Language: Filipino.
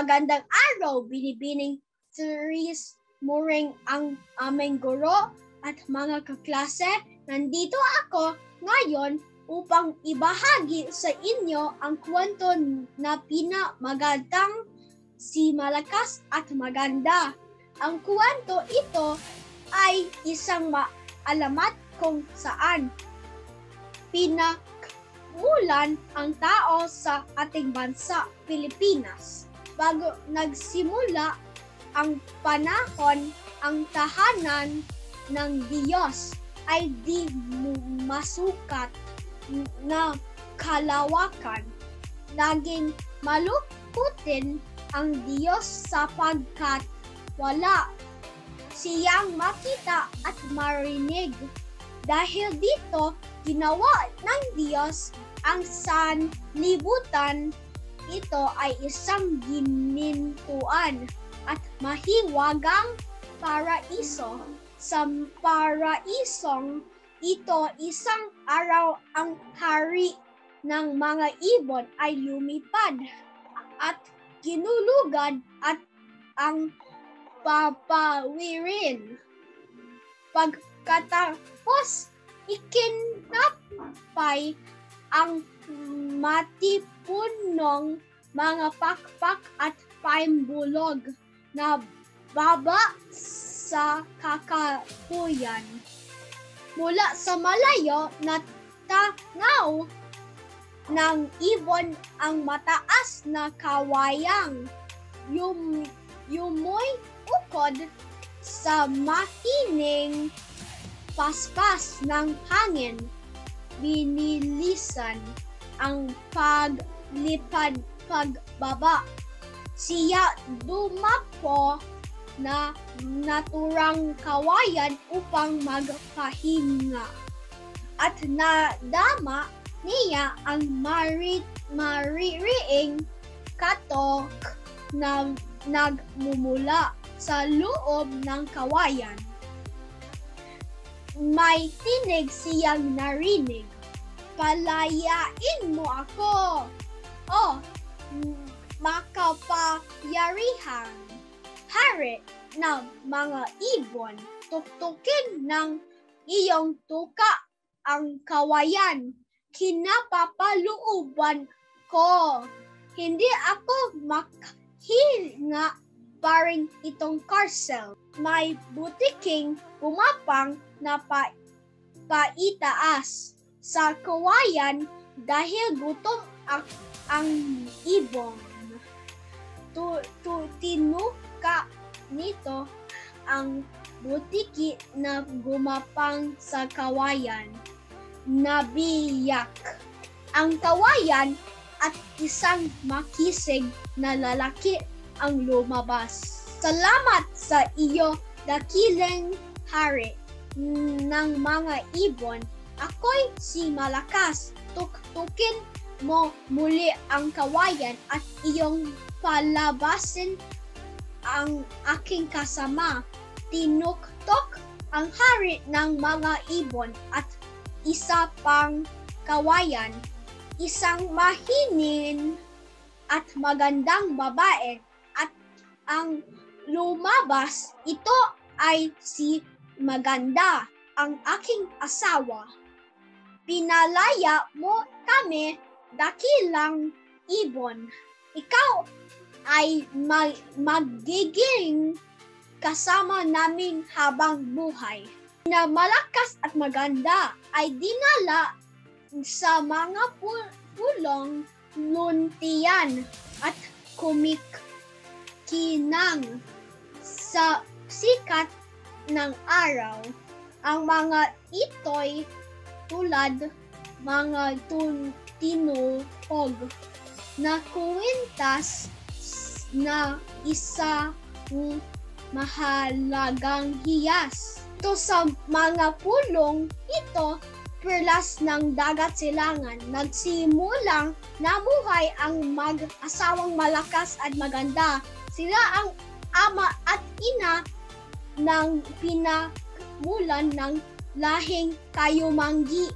Magandang araw, binibining Therese Muring ang aming guro at mga kaklase. Nandito ako ngayon upang ibahagi sa inyo ang kwento na pinamagandang Si Malakas at Maganda. Ang kwento ito ay isang maalamat kung saan pinagmulan ang tao sa ating bansa, Pilipinas. Bago nagsimula ang panahon, ang tahanan ng Diyos ay di masukat na kalawakan. Laging malungkutin ang Diyos sapagkat wala siyang makita at marinig. Dahil dito, ginawa ng Diyos ang sanlibutan. Ito ay isang ginintuan at mahiwagang paraiso. Sa paraisong ito, isang araw ang hari ng mga ibon ay lumipad at ginulugad at ang papawirin. Pagkatapos, ikinapay ang matipunong mga pakpak at paimbulog na baba sa kakahuyan. Mula sa malayo, natanaw ng ibon ang mataas na kawayang yumoy ukod sa mahining paspas ng hangin. Binilisan ang paglipad pagbaba. Siya dumapo na naturang kawayan upang magpahinga. At nadama niya ang maririing katok na nagmumula sa loob ng kawayan. May tinig siyang narinig. Palayain mo ako, o makapangyarihan hari ng mga ibon. Tuktukin ng iyong tuka ang kawayan. Kinapapalooban ko. Hindi ako makahinga paring itong karsel. May butiking pumapang na paitaas sa kawayan dahil gutom ang ibon. Tinuka nito ang butiki na gumapang sa kawayan. Nabiyak ang kawayan at isang makisig na lalaki ang lumabas. Salamat sa iyo, dakilang hari ng mga ibon. Ako'y si Malakas. Tuktukin mo muli ang kawayan at iyong palabasin ang aking kasama. Tinuktok ang hari ng mga ibon at isa pang kawayan, isang mahinin at magandang babae, at ang lumabas, ito ay si Maganda, ang aking asawa. Pinalaya mo kami, dakilang ibon. Ikaw ay magiging kasama namin habang buhay. Na Malakas at Maganda ay dinala sa mga pulong luntian at kumikinang sa sikat ng araw. Ang mga ito'y tulad mga tinuhog na kwintas na isang mahalagang hiyas. Ito sa mga pulong ito, perlas ng dagat silangan. Nagsimulang namuhay ang mag-asawang Malakas at Maganda. Sila ang ama at ina ng pinagmulan ng lahing Kayumanggi.